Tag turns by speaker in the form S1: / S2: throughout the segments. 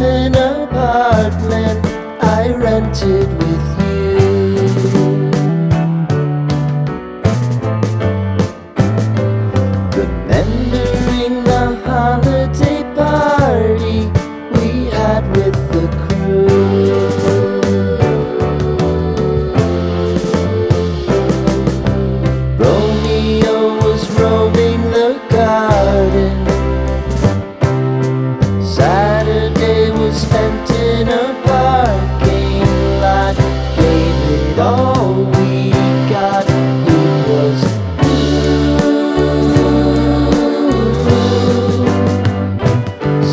S1: basement apartment I rented with you. Remembering the holiday party we had with the crew. Romeo was roaming the garden. Saturday was spent in a parking lot. Gave it all we got. It was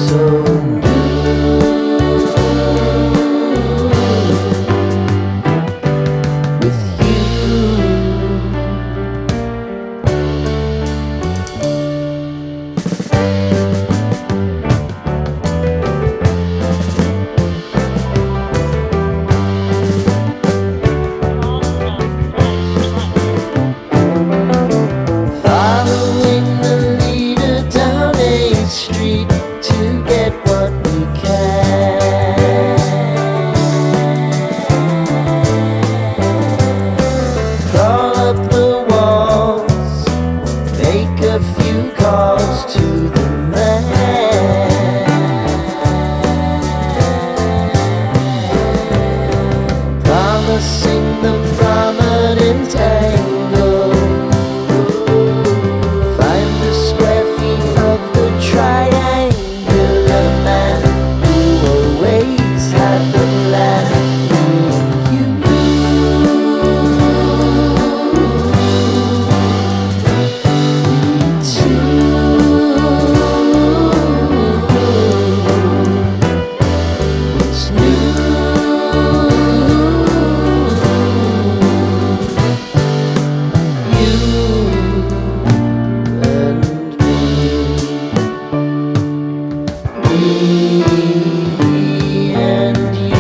S1: so with you. Following the leader down 8th Street to get what we can. Crawl up the walls, make a few calls to the man. Promising the prominent angle. Find the square feet of the triangular man who always had the plan. What's new? Me and you.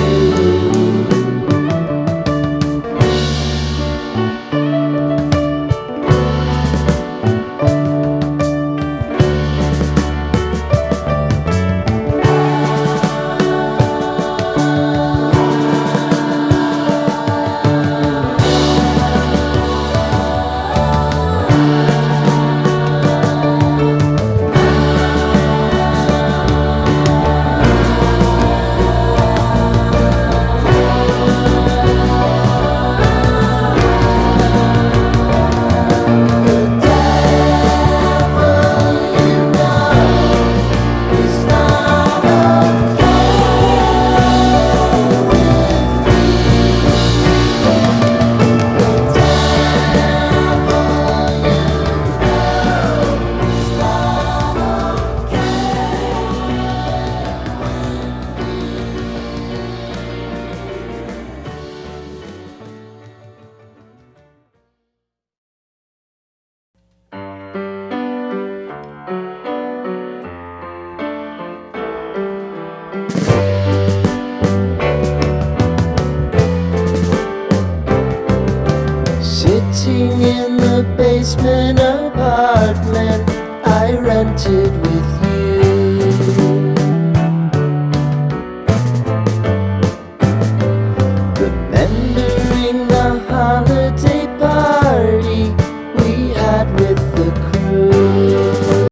S1: Sitting in the basement apartment I rented